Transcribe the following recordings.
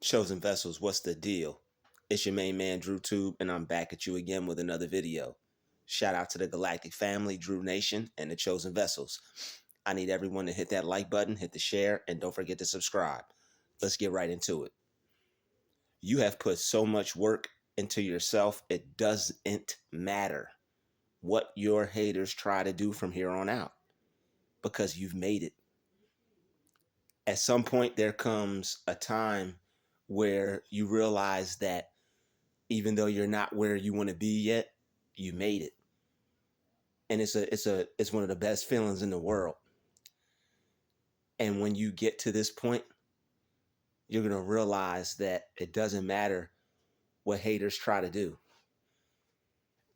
Chosen Vessels, what's the deal? It's your main man, Druuill, and I'm back at you again with another video. Shout out to the Galactic family, Drew Nation, and the Chosen Vessels. I need everyone to hit that like button, hit the share, and don't forget to subscribe. Let's get right into it. You have put so much work into yourself, it doesn't matter what your haters try to do from here on out because you've made it. At some point, there comes a time where you realize that even though you're not where you want to be yet, you made it. And it's one of the best feelings in the world. And when you get to this point, you're going to realize that it doesn't matter what haters try to do.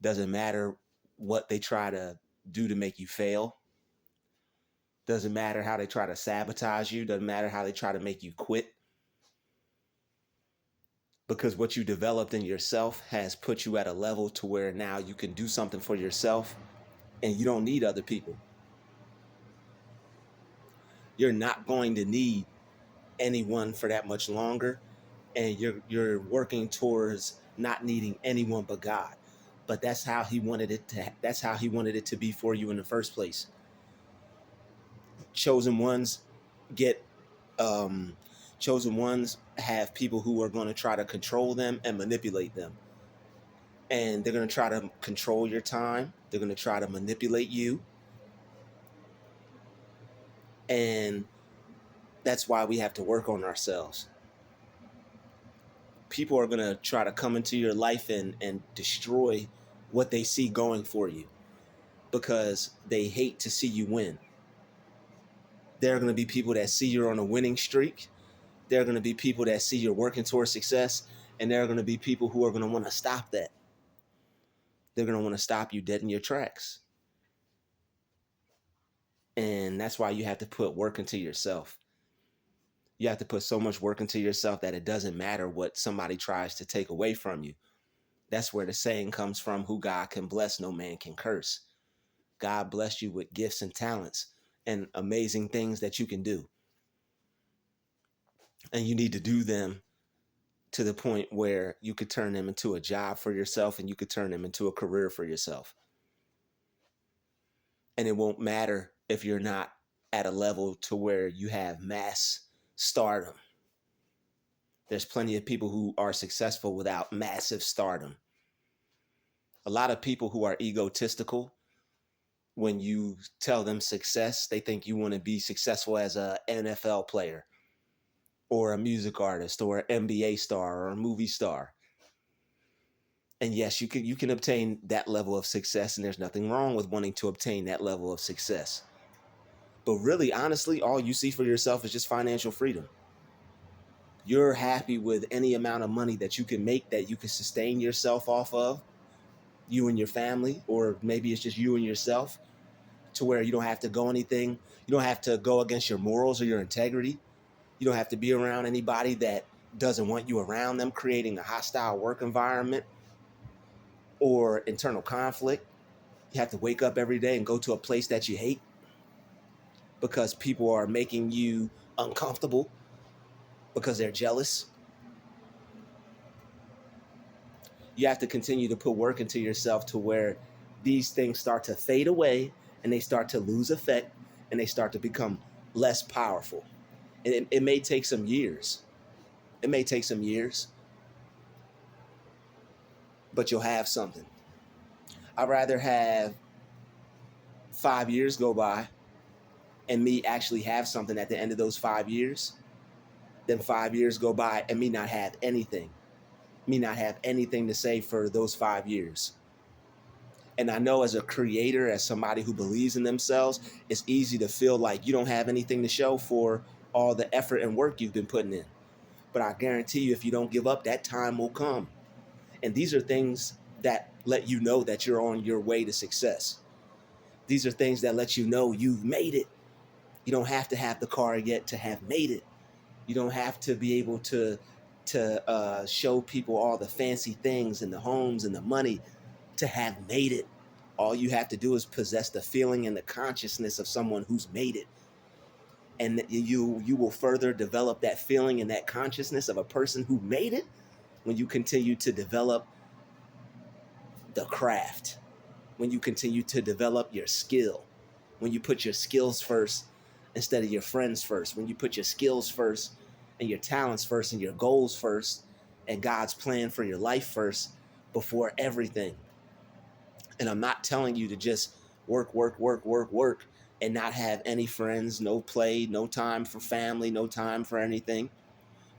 Doesn't matter what they try to do to make you fail. Doesn't matter how they try to sabotage you. Doesn't matter how they try to make you quit. Because what you developed in yourself has put you at a level to where now you can do something for yourself and you don't need other people. You're not going to need anyone for that much longer, and you're working towards not needing anyone but God. But that's how he wanted it to be for you in the first place. Chosen ones get chosen ones have people who are going to try to control them and manipulate them. And they're going to try to control your time. They're going to try to manipulate you. And that's why we have to work on ourselves. People are going to try to come into your life and destroy what they see going for you because they hate to see you win. There are going to be people that see you're on a winning streak. There are going to be people that see you're working towards success. And there are going to be people who are going to want to stop that. They're going to want to stop you dead in your tracks. And that's why you have to put work into yourself. You have to put so much work into yourself that it doesn't matter what somebody tries to take away from you. That's where the saying comes from, who God can bless, no man can curse. God bless you with gifts and talents and amazing things that you can do. And you need to do them to the point where you could turn them into a job for yourself and you could turn them into a career for yourself. And it won't matter if you're not at a level to where you have mass stardom. There's plenty of people who are successful without massive stardom. A lot of people who are egotistical, when you tell them success, they think you want to be successful as an NFL player or a music artist or an NBA star or a movie star. And yes, you can obtain that level of success, and there's nothing wrong with wanting to obtain that level of success. But really, honestly, all you see for yourself is just financial freedom. You're happy with any amount of money that you can make, that you can sustain yourself off of, you and your family, or maybe it's just you and yourself, to where you don't have to go anything. You don't have to go against your morals or your integrity. You don't have to be around anybody that doesn't want you around them, creating a hostile work environment or internal conflict. You have to wake up every day and go to a place that you hate because people are making you uncomfortable because they're jealous. You have to continue to put work into yourself to where these things start to fade away and they start to lose effect and they start to become less powerful. And it may take some years. It may take some years, but you'll have something. I'd rather have 5 years go by and me actually have something at the end of those 5 years than 5 years go by and me not have anything. Me not have anything to say for those 5 years. And I know as a creator, as somebody who believes in themselves, it's easy to feel like you don't have anything to show for all the effort and work you've been putting in. But I guarantee you, if you don't give up, that time will come. And these are things that let you know that you're on your way to success. These are things that let you know you've made it. You don't have to have the car yet to have made it. You don't have to be able to show people all the fancy things and the homes and the money to have made it. All you have to do is possess the feeling and the consciousness of someone who's made it. And you will further develop that feeling and that consciousness of a person who made it when you continue to develop the craft, when you continue to develop your skill, when you put your skills first instead of your friends first, when you put your skills first and your talents first and your goals first and God's plan for your life first before everything. And I'm not telling you to just work and not have any friends, no play, no time for family, no time for anything.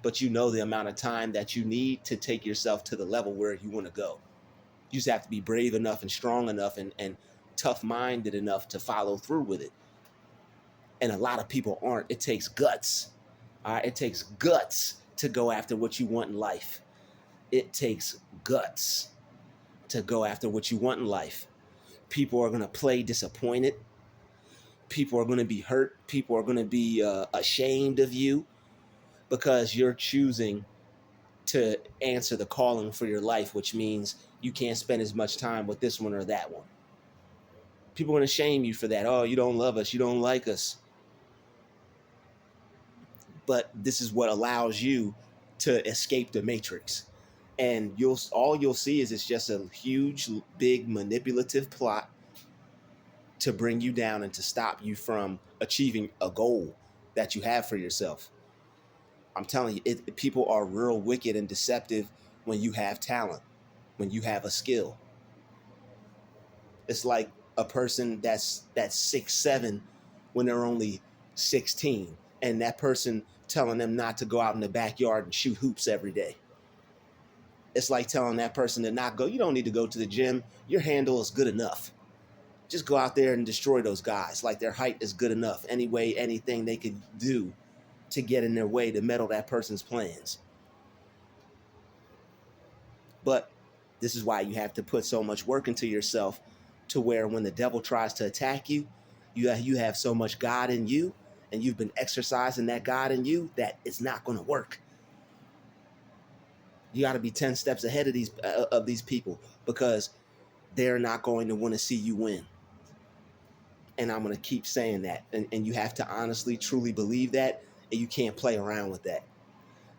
But you know the amount of time that you need to take yourself to the level where you want to go. You just have to be brave enough and strong enough and tough-minded enough to follow through with it. And a lot of people aren't. It takes guts. All right, it takes guts to go after what you want in life. It takes guts to go after what you want in life. People are going to play disappointed. People are going to be hurt. People are going to be ashamed of you because you're choosing to answer the calling for your life, which means you can't spend as much time with this one or that one. People are going to shame you for that. Oh, you don't love us. You don't like us. But this is what allows you to escape the matrix. And you'll see is it's just a huge, big manipulative plot to bring you down and to stop you from achieving a goal that you have for yourself. I'm telling you, people are real wicked and deceptive when you have talent, when you have a skill. It's like a person that's 6'7" when they're only 16, and that person telling them not to go out in the backyard and shoot hoops every day. It's like telling that person to not go. You don't need to go to the gym. Your handle is good enough. Just go out there and destroy those guys. Like their height is good enough. Anyway, anything they could do to get in their way to meddle that person's plans. But this is why you have to put so much work into yourself to where when the devil tries to attack you, you have so much God in you and you've been exercising that God in you that it's not going to work. You got to be 10 steps ahead of these people because they're not going to want to see you win. And I'm going to keep saying that. And you have to honestly, truly believe that. And you can't play around with that.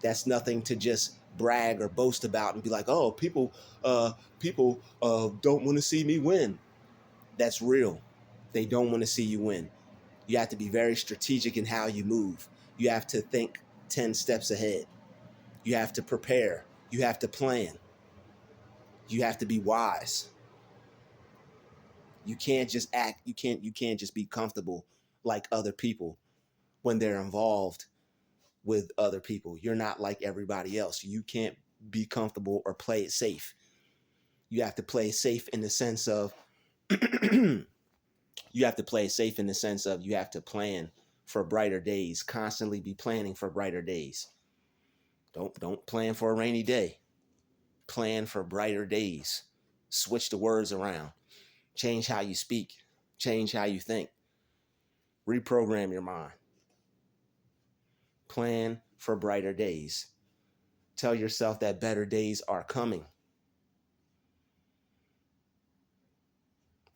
That's nothing to just brag or boast about and be like, oh, people don't want to see me win. That's real. They don't want to see you win. You have to be very strategic in how you move. You have to think 10 steps ahead. You have to prepare. You have to plan. You have to be wise. You can't just act. You can't just be comfortable like other people when they're involved with other people. You're not like everybody else. You can't be comfortable or play it safe. You have to play safe in the sense of you have to play it safe in the sense of you have to plan for brighter days, constantly be planning for brighter days. Don't plan for a rainy day. Plan for brighter days. Switch the words around. Change how you speak. Change how you think. Reprogram your mind. Plan for brighter days. Tell yourself that better days are coming.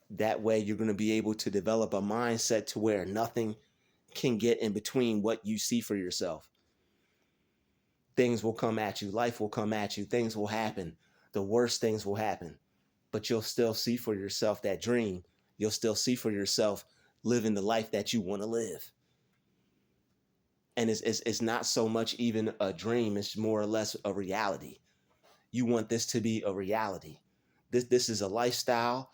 That way you're going to be able to develop a mindset to where nothing can get in between what you see for yourself. Things will come at you. Life will come at you. Things will happen. The worst things will happen. But you'll still see for yourself that dream. You'll still see for yourself living the life that you want to live. And it's not so much even a dream. It's more or less a reality. You want this to be a reality. This is a lifestyle.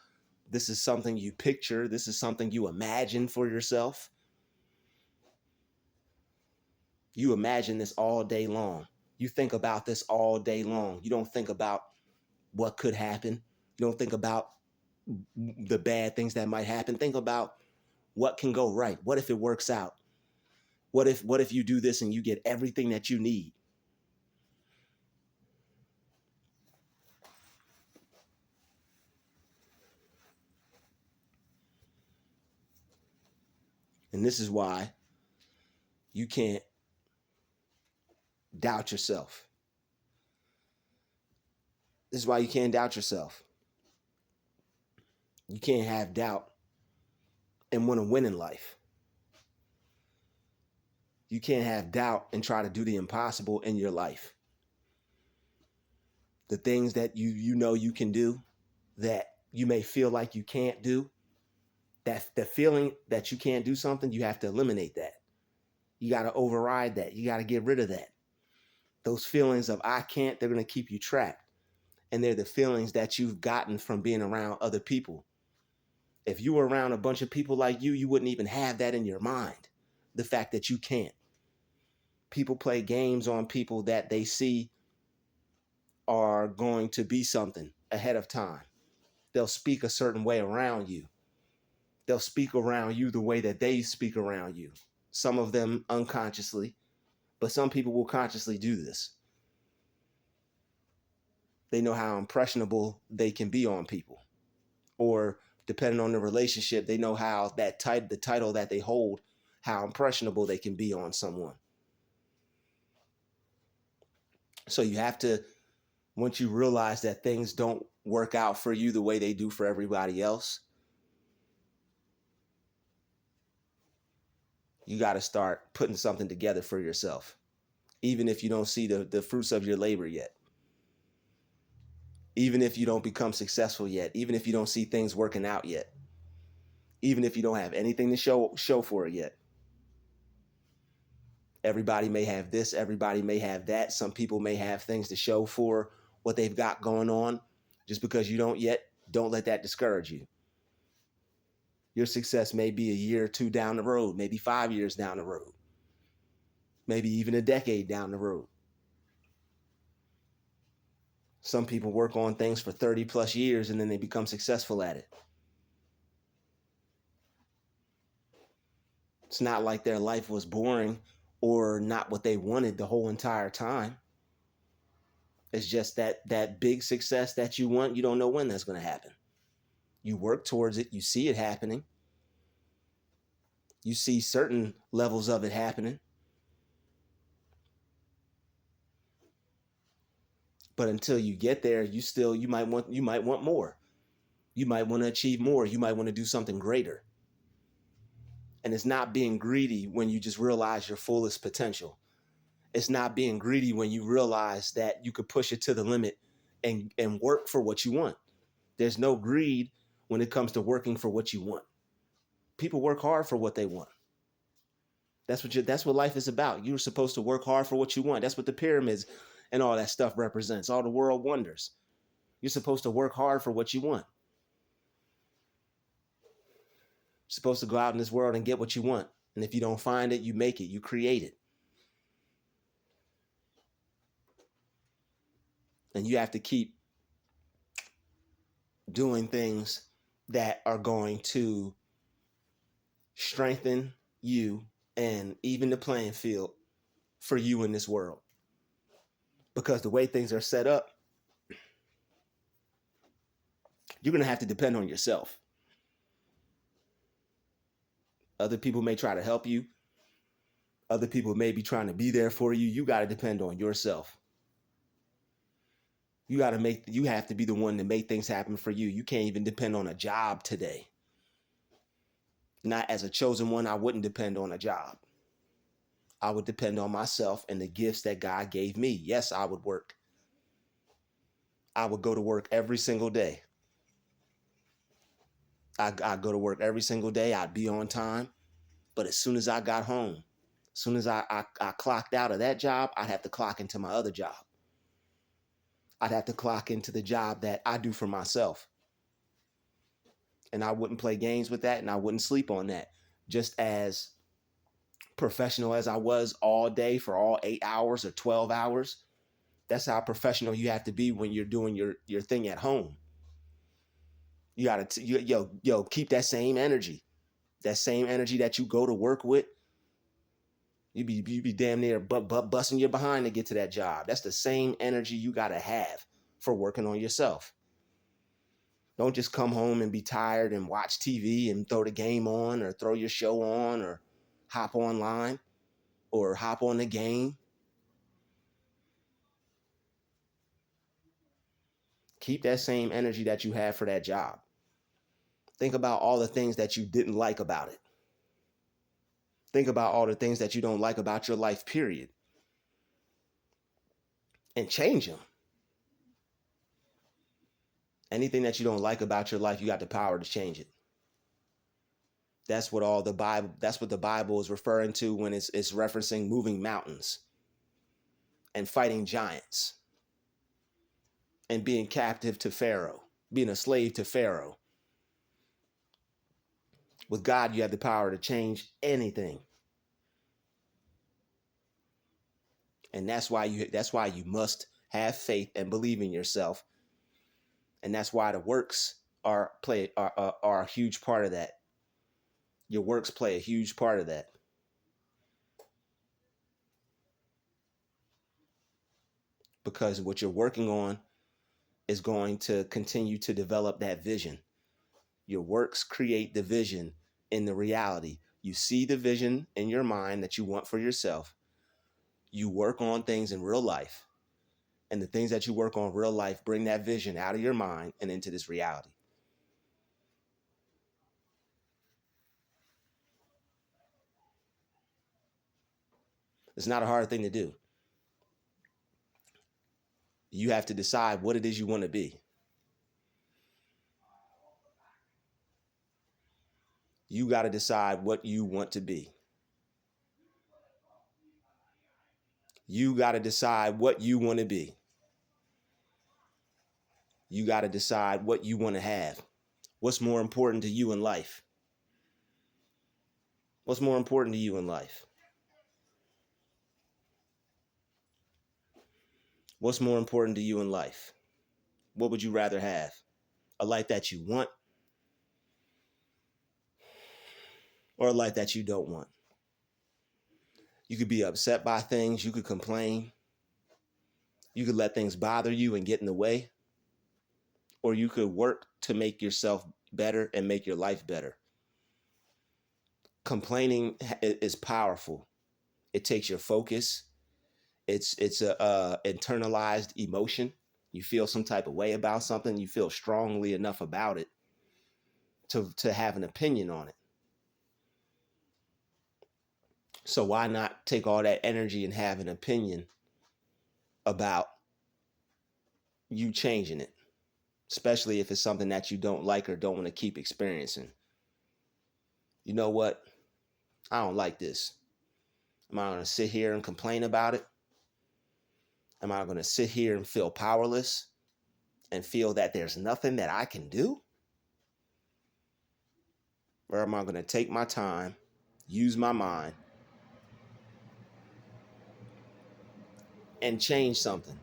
This is something you picture. This is something you imagine for yourself. You imagine this all day long. You think about this all day long. You don't think about what could happen. You don't think about the bad things that might happen. Think about what can go right. What if it works out? What if you do this and you get everything that you need? And this is why you can't doubt yourself. This is why you can't doubt yourself. You can't have doubt and want to win in life. You can't have doubt and try to do the impossible in your life. The things that you know you can do that you may feel like you can't do, that the feeling that you can't do something, you have to eliminate that. You got to override that. You got to get rid of that. Those feelings of I can't, they're going to keep you trapped. And they're the feelings that you've gotten from being around other people. If you were around a bunch of people like you wouldn't even have that in your mind. The fact that you can't. People play games on people that they see are going to be something ahead of time. They'll speak a certain way around you. They'll speak around you the way that they speak around you. Some of them unconsciously, but some people will consciously do this. They know how impressionable they can be on people. Or depending on the relationship, they know how the title that they hold, how impressionable they can be on someone. So you have to, once you realize that things don't work out for you the way they do for everybody else, you got to start putting something together for yourself, even if you don't see the fruits of your labor yet, even if you don't become successful yet, even if you don't see things working out yet, even if you don't have anything to show for it yet. Everybody may have this, everybody may have that. Some people may have things to show for what they've got going on. Just because you don't yet, don't let that discourage you. Your success may be a year or two down the road, maybe 5 years down the road, maybe even a decade down the road. Some people work on things for 30 plus years and then they become successful at it. It's not like their life was boring or not what they wanted the whole entire time. It's just that big success that you want, you don't know when that's going to happen. You work towards it, you see it happening. You see certain levels of it happening. But until you get there, you might want more. You might want to achieve more. You might want to do something greater. And it's not being greedy when you just realize your fullest potential. It's not being greedy when you realize that you could push it to the limit and work for what you want. There's no greed when it comes to working for what you want. People work hard for what they want. That's what life is about. You're supposed to work hard for what you want. That's what the pyramids and all that stuff represents. All the world wonders. You're supposed to work hard for what you want. You're supposed to go out in this world and get what you want. And if you don't find it, you make it. You create it. And you have to keep doing things that are going to strengthen you and even the playing field for you in this world. Because the way things are set up, you're going to have to depend on yourself. Other people may try to help you. Other people may be trying to be there for you. You got to depend on yourself. You have to be the one to make things happen for you. You can't even depend on a job today. Not as a chosen one, I wouldn't depend on a job. I would depend on myself and the gifts that God gave me. Yes, I would work. I would go to work every single day. I'd go to work every single day. I'd be on time. But as soon as I got home, as soon as I clocked out of that job, I'd have to clock into my other job. I'd have to clock into the job that I do for myself. And I wouldn't play games with that and I wouldn't sleep on that. Just as professional as I was all day for all 8 hours or 12 hours, that's how professional you have to be when you're doing your thing at home. You got to, keep that same energy. That same energy that you go to work with, you be damn near busting your behind to get to that job. That's the same energy you got to have for working on yourself. Don't just come home and be tired and watch TV and throw the game on or throw your show on or hop online or hop on the game. Keep that same energy that you have for that job. Think about all the things that you didn't like about it. Think about all the things that you don't like about your life, period, and change them. Anything that you don't like about your life, you got the power to change it. That's what the Bible is referring to when it's referencing moving mountains and fighting giants and being captive to Pharaoh, being a slave to Pharaoh. With God, you have the power to change anything. And that's why you must have faith and believe in yourself. And that's why the works are a huge part of that. Your works play a huge part of that. Because what you're working on is going to continue to develop that vision. Your works create the vision in the reality. You see the vision in your mind that you want for yourself. You work on things in real life. And the things that you work on in real life bring that vision out of your mind and into this reality. It's not a hard thing to do. You have to decide what it is you want to be. You got to decide what you want to be. You got to decide what you want to be. You got to decide what you want to have. What's more important to you in life? What's more important to you in life? What's more important to you in life? What would you rather have? A life that you want or a life that you don't want? You could be upset by things. You could complain. You could let things bother you and get in the way. Or you could work to make yourself better and make your life better. Complaining is powerful. It takes your focus. It's a internalized emotion. You feel some type of way about something. You feel strongly enough about it to have an opinion on it. So why not take all that energy and have an opinion about you changing it, especially if it's something that you don't like or don't want to keep experiencing. You know what? I don't like this. Am I going to sit here and complain about it? Am I going to sit here and feel powerless and feel that there's nothing that I can do? Or am I going to take my time, use my mind, and change something?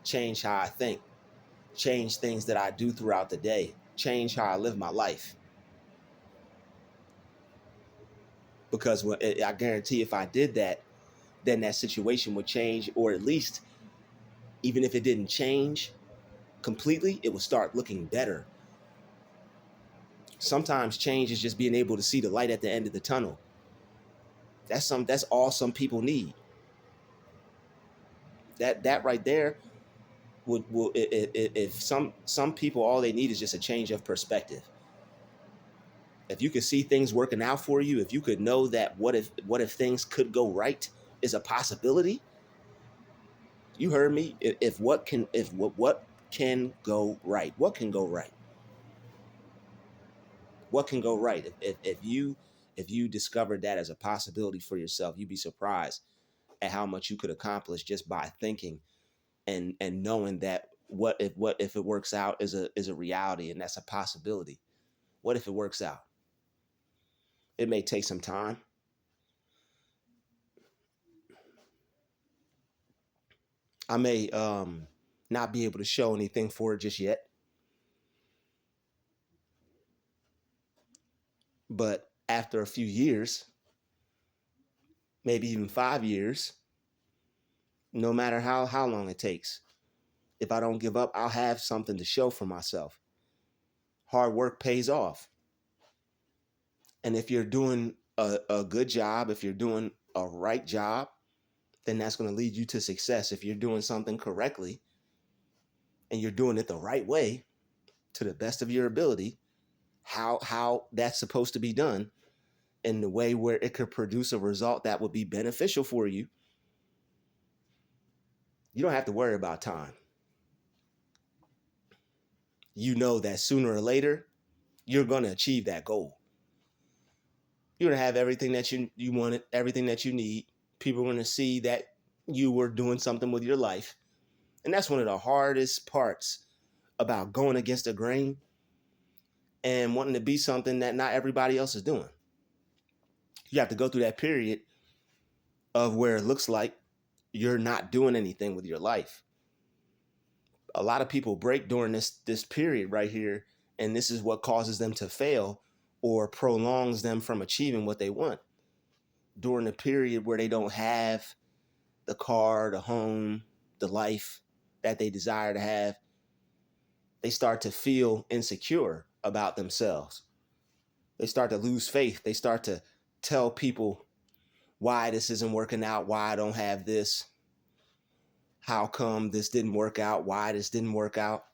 Change how I think, change things that I do throughout the day, change how I live my life. Because I guarantee if I did that, then that situation would change, or at least even if it didn't change completely, it would start looking better. Sometimes change is just being able to see the light at the end of the tunnel. That's all some people need. That right there would if some people, all they need is just a change of perspective. If you could see things working out for you, if you could know that what if things could go right is a possibility. You heard me. If what can go right, what can go right? What can go right? If you discovered that as a possibility for yourself, you'd be surprised at how much you could accomplish just by thinking and knowing that what if it works out is a reality, and that's a possibility. What if it works out? It may take some time. I may not be able to show anything for it just yet, but after a few years, maybe even 5 years, no matter how long it takes, if I don't give up, I'll have something to show for myself. Hard work pays off. And if you're doing a good job, if you're doing a right job, then that's going to lead you to success. If you're doing something correctly and you're doing it the right way to the best of your ability, how that's supposed to be done, in the way where it could produce a result that would be beneficial for you, you don't have to worry about time. You know that sooner or later, you're going to achieve that goal. You're going to have everything that you wanted, everything that you need. People are going to see that you were doing something with your life. And that's one of the hardest parts about going against the grain and wanting to be something that not everybody else is doing. You have to go through that period of where it looks like you're not doing anything with your life. A lot of people break during this period right here, and this is what causes them to fail or prolongs them from achieving what they want. During the period where they don't have the car, the home, the life that they desire to have, they start to feel insecure about themselves. They start to lose faith. They start to tell people why this isn't working out, why I don't have this, how come this didn't work out, why this didn't work out.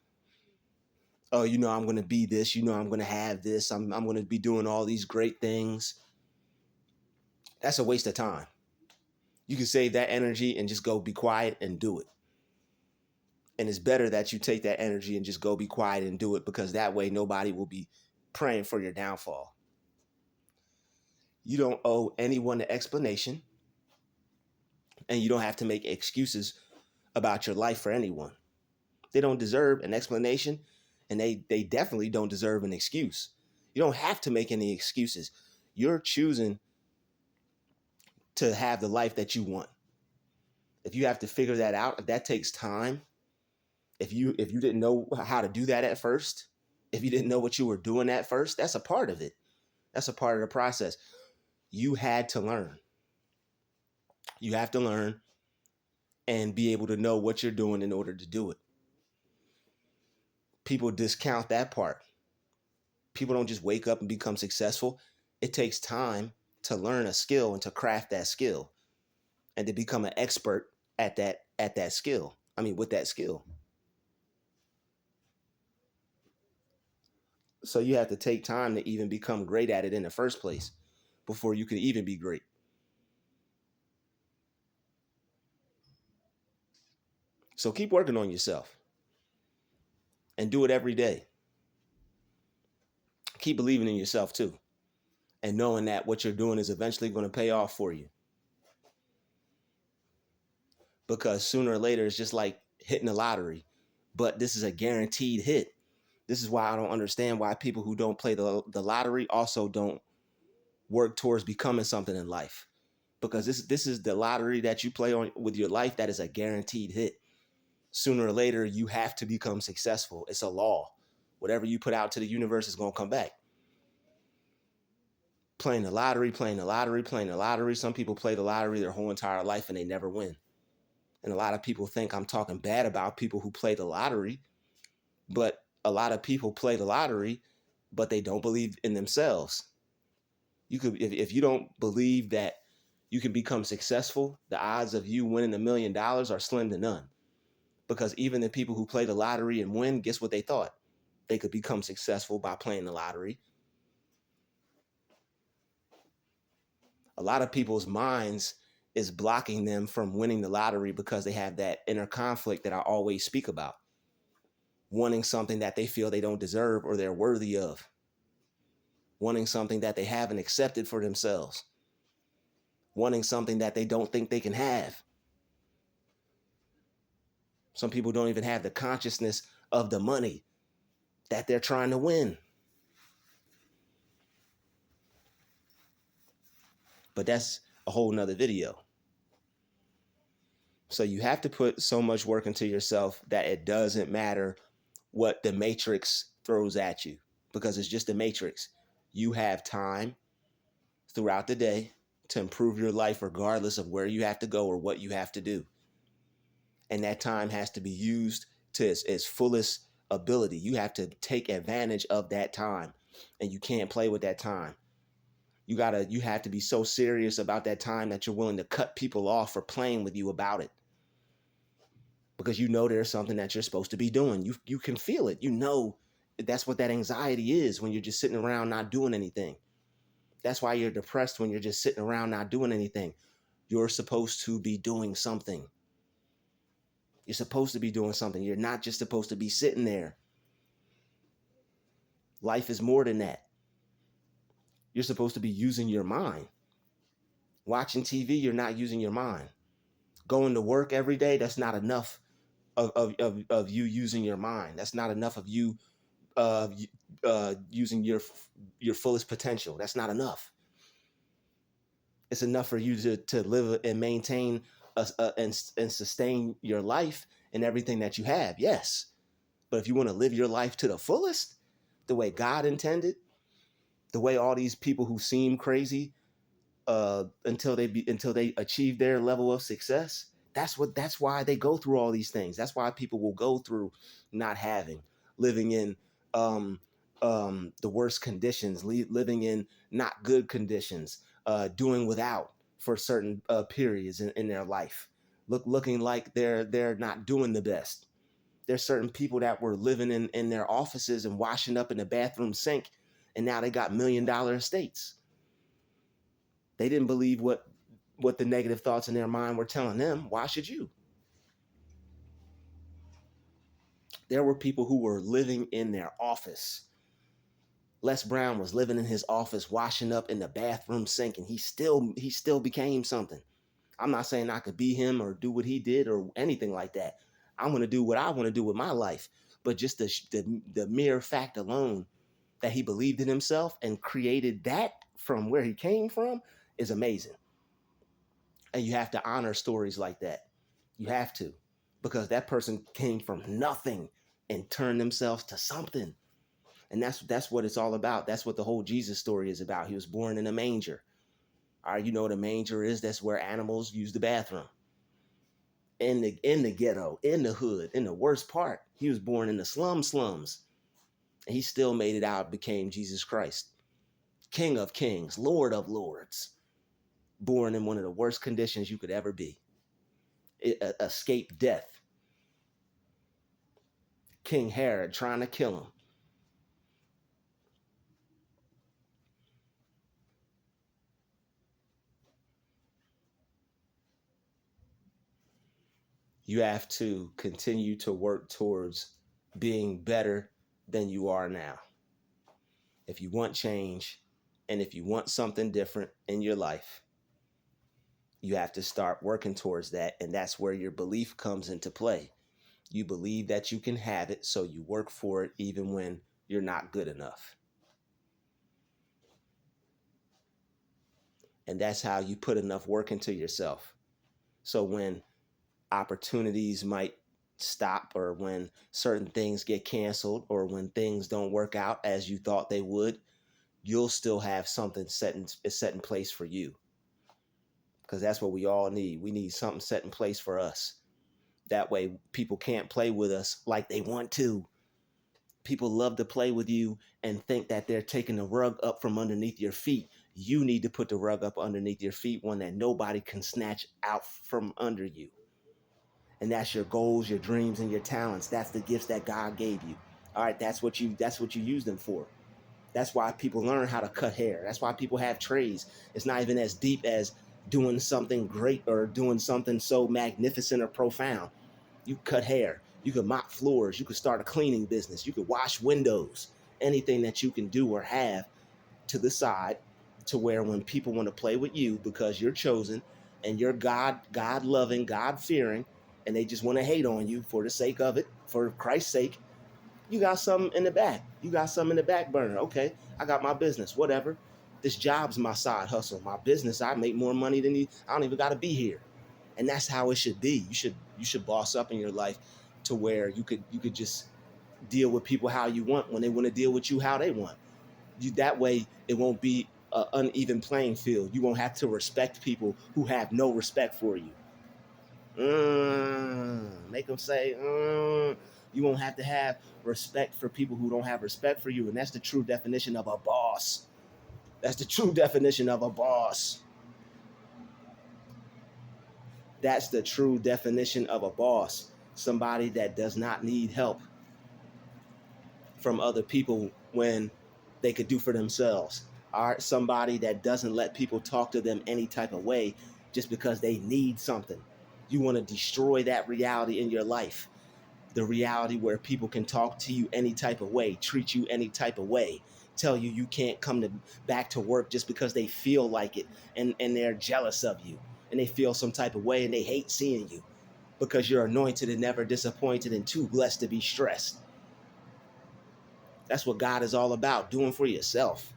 Oh, I'm going to be this, I'm going to have this, I'm going to be doing all these great things. That's a waste of time. You can save that energy and just go be quiet and do it. And it's better that you take that energy and just go be quiet and do it, because that way nobody will be praying for your downfall. You don't owe anyone an explanation, and you don't have to make excuses about your life for anyone. They don't deserve an explanation, and they definitely don't deserve an excuse. You don't have to make any excuses. You're choosing to have the life that you want. If you have to figure that out, if that takes time, if you didn't know how to do that at first, if you didn't know what you were doing at first, that's a part of it. That's a part of the process. You had to learn. You have to learn and be able to know what you're doing in order to do it. People discount that part. People don't just wake up and become successful. It takes time to learn a skill and to craft that skill and to become an expert at that skill. With that skill. So you have to take time to even become great at it in the first place before you can even be great. So keep working on yourself and do it every day. Keep believing in yourself too, and knowing that what you're doing is eventually going to pay off for you. Because sooner or later, it's just like hitting the lottery, but this is a guaranteed hit. This is why I don't understand why people who don't play the lottery also don't work towards becoming something in life. Because this is the lottery that you play on with your life that is a guaranteed hit. Sooner or later, you have to become successful. It's a law. Whatever you put out to the universe is going to come back. Playing the lottery, playing the lottery, playing the lottery. Some people play the lottery their whole entire life and they never win. And a lot of people think I'm talking bad about people who play the lottery, but a lot of people play the lottery, but they don't believe in themselves. You could, if you don't believe that you can become successful, the odds of you winning $1 million are slim to none. Because even the people who play the lottery and win, guess what they thought? They could become successful by playing the lottery. A lot of people's minds is blocking them from winning the lottery because they have that inner conflict that I always speak about. Wanting something that they feel they don't deserve or they're worthy of. Wanting something that they haven't accepted for themselves. Wanting something that they don't think they can have. Some people don't even have the consciousness of the money that they're trying to win. But that's a whole nother video. So you have to put so much work into yourself that it doesn't matter what the matrix throws at you, because it's just a matrix. You have time throughout the day to improve your life regardless of where you have to go or what you have to do. And that time has to be used to its fullest ability. You have to take advantage of that time, and you can't play with that time. You have to be so serious about that time that you're willing to cut people off for playing with you about it. Because there's something that you're supposed to be doing. You can feel it. That's what that anxiety is when you're just sitting around not doing anything. That's why you're depressed when you're just sitting around not doing anything. You're supposed to be doing something. You're supposed to be doing something. You're not just supposed to be sitting there. Life is more than that. You're supposed to be using your mind. Watching TV, you're not using your mind. Going to work every day, that's not enough of you using your mind. That's not enough of you using your fullest potential. That's not enough. It's enough for you to live and maintain and sustain your life and everything that you have. Yes. But if you want to live your life to the fullest, the way God intended, the way all these people who seem crazy until they achieve their level of success, that's why they go through all these things. That's why people will go through not having, living in um, the worst conditions, living in not good conditions, doing without for certain periods in their life, looking like they're not doing the best. There's certain people that were living in their offices and washing up in the bathroom sink, and now they got $1 million estates. They didn't believe what the negative thoughts in their mind were telling them. Why should you? There were people who were living in their office. Les Brown was living in his office, washing up in the bathroom sink, and he still became something. I'm not saying I could be him or do what he did or anything like that. I'm going to do what I want to do with my life. But just the mere fact alone that he believed in himself and created that from where he came from is amazing. And you have to honor stories like that. You have to, because that person came from nothing and turned themselves to something. And that's what it's all about. That's what the whole Jesus story is about. He was born in a manger. All right, you know what a manger is? That's where animals use the bathroom. In the ghetto, in the hood, in the worst part. He was born in the slums. And he still made it out, became Jesus Christ. King of kings, Lord of lords. Born in one of the worst conditions you could ever be. Escape death. King Herod trying to kill him. You have to continue to work towards being better than you are now. If you want change and if you want something different in your life, you have to start working towards that. And that's where your belief comes into play. You believe that you can have it, so you work for it even when you're not good enough. And that's how you put enough work into yourself. So when opportunities might stop, or when certain things get canceled, or when things don't work out as you thought they would, you'll still have something set in place for you. Because that's what we all need. We need something set in place for us. That way people can't play with us like they want to. People love to play with you and think that they're taking the rug up from underneath your feet. You need to put the rug up underneath your feet, one that nobody can snatch out from under you. And that's your goals, your dreams, and your talents. That's the gifts that God gave you. All right, that's what you use them for. That's why people learn how to cut hair. That's why people have trades. It's not even as deep as doing something great or doing something so magnificent or profound. You cut hair. You could mop floors. You could start a cleaning business. You could wash windows. Anything that you can do or have to the side, to where when people want to play with you because you're chosen and you're God loving, God fearing, and they just want to hate on you for the sake of it, for Christ's sake, you got something in the back. You got something in the back burner. Okay, I got my business, whatever. This job's my side hustle. My business, I make more money than you. I don't even got to be here. And that's how it should be. You should boss up in your life to where you could just deal with people how you want when they want to deal with you how they want. That way it won't be an uneven playing field. You won't have to respect people who have no respect for you. Make them say, You won't have to have respect for people who don't have respect for you. And that's the true definition of a boss. That's the true definition of a boss. That's the true definition of a boss. Somebody that does not need help from other people when they could do for themselves. All right, somebody that doesn't let people talk to them any type of way just because they need something. You want to destroy that reality in your life. The reality where people can talk to you any type of way, treat you any type of way, tell you you can't come back to work just because they feel like it, and they're jealous of you, and they feel some type of way, and they hate seeing you because you're anointed and never disappointed and too blessed to be stressed. That's what God is all about, doing for yourself.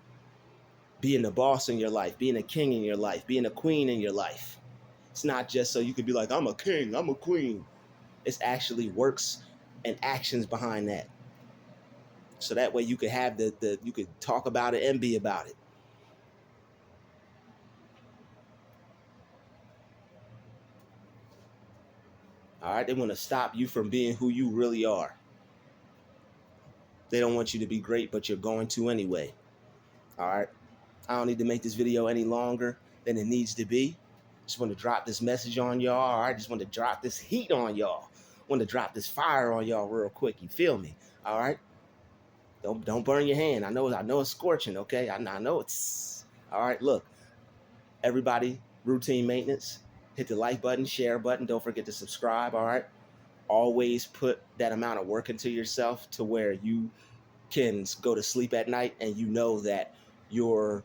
Being the boss in your life, being a king in your life, being a queen in your life. It's not just so you could be like, I'm a king, I'm a queen. It's actually works and actions behind that. So that way you could have the you could talk about it and be about it. All right. They want to stop you from being who you really are. They don't want you to be great, but you're going to anyway. All right. I don't need to make this video any longer than it needs to be. Just want to drop this message on y'all. All right. Just want to drop this heat on y'all. Want to drop this fire on y'all real quick. You feel me? All right. Don't burn your hand. I know it's scorching. Okay. I know it's all right. Look, everybody, routine maintenance. Hit the like button, share button. Don't forget to subscribe. All right. Always put that amount of work into yourself to where you can go to sleep at night and you know that you're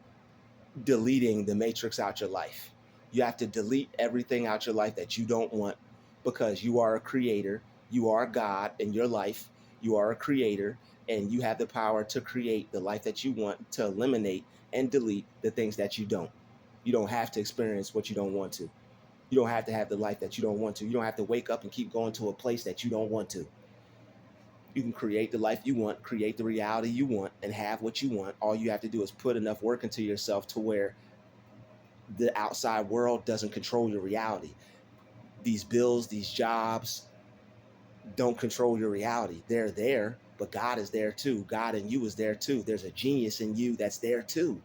deleting the matrix out your life. You have to delete everything out your life that you don't want, because you are a creator. You are God in your life. You are a creator, and you have the power to create the life that you want, to eliminate and delete the things that you don't. You don't have to experience what you don't want to. You don't have to have the life that you don't want to. You don't have to wake up and keep going to a place that you don't want to. You can create the life you want, create the reality you want, and have what you want. All you have to do is put enough work into yourself to where the outside world doesn't control your reality. These bills, these jobs don't control your reality. They're there, but God is there too. God in you is there too. There's a genius in you that's there too.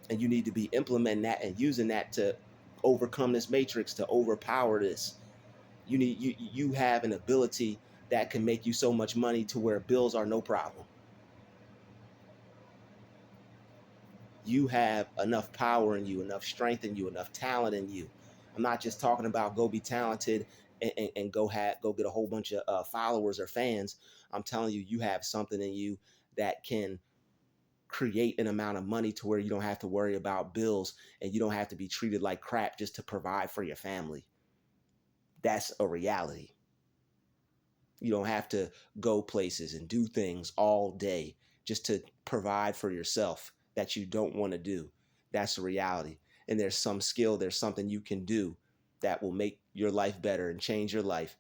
And you need to be implementing that and using that to overcome this matrix, to overpower this. You have an ability that can make you so much money to where bills are no problem. You have enough power in you, enough strength in you, enough talent in you. I'm not just talking about go be talented and go get a whole bunch of followers or fans. I'm telling you, you have something in you that can create an amount of money to where you don't have to worry about bills, and you don't have to be treated like crap just to provide for your family. That's a reality. You don't have to go places and do things all day just to provide for yourself that you don't want to do. That's a reality. And there's some skill, there's something you can do that will make your life better and change your life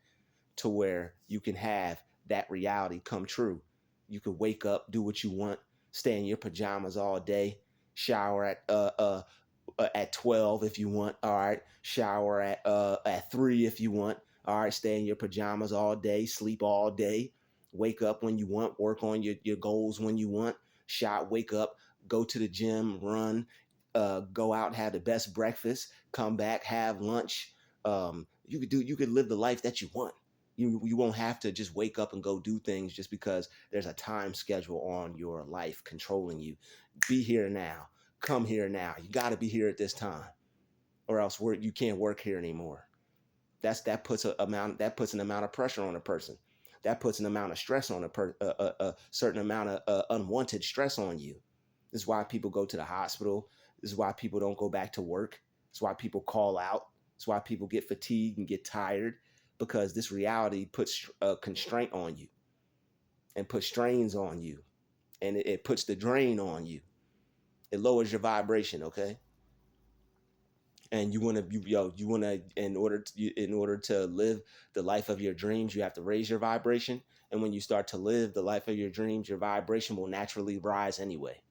to where you can have that reality come true. You could wake up, do what you want, stay in your pajamas all day, shower at 12 if you want. All right. Shower at 3 if you want. All right. Stay in your pajamas all day, sleep all day, wake up when you want, work on your goals when you want. Wake up, go to the gym, run, go out and have the best breakfast, come back, have lunch. You could live the life that you want. You won't have to just wake up and go do things just because there's a time schedule on your life controlling you. Be here now. Come here now. You got to be here at this time, or else you can't work here anymore. That puts an amount of pressure on a person. That puts an amount of stress on a certain amount of unwanted stress on you. This is why people go to the hospital. This is why people don't go back to work. It's why people call out. It's why people get fatigued and get tired, because this reality puts a constraint on you and puts strains on you, and it puts the drain on you. It lowers your vibration. Okay. And you want to in order to live the life of your dreams, you have to raise your vibration. And when you start to live the life of your dreams, your vibration will naturally rise anyway.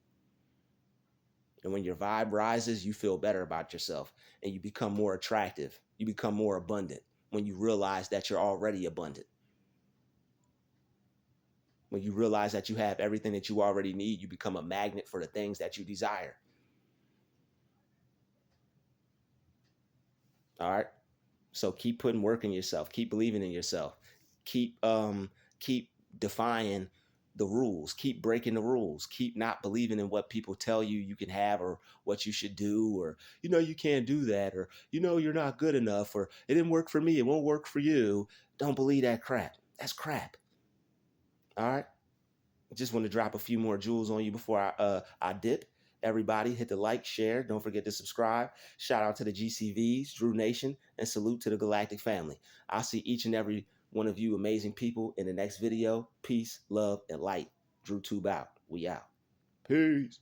And when your vibe rises, you feel better about yourself, and you become more attractive, you become more abundant when you realize that you're already abundant. When you realize that you have everything that you already need, you become a magnet for the things that you desire. All right. So keep putting work in yourself. Keep believing in yourself. Keep keep defying the rules. Keep breaking the rules. Keep not believing in what people tell you you can have, or what you should do, or, you can't do that, or, you're not good enough, or it didn't work for me, it won't work for you. Don't believe that crap. That's crap. All right. I just want to drop a few more jewels on you before I dip. Everybody hit the like, share. Don't forget to subscribe. Shout out to the GCVs, Drew Nation, and salute to the Galactic family. I'll see each and every one of you amazing people in the next video. Peace, love, and light. Drew Tube out. We out. Peace.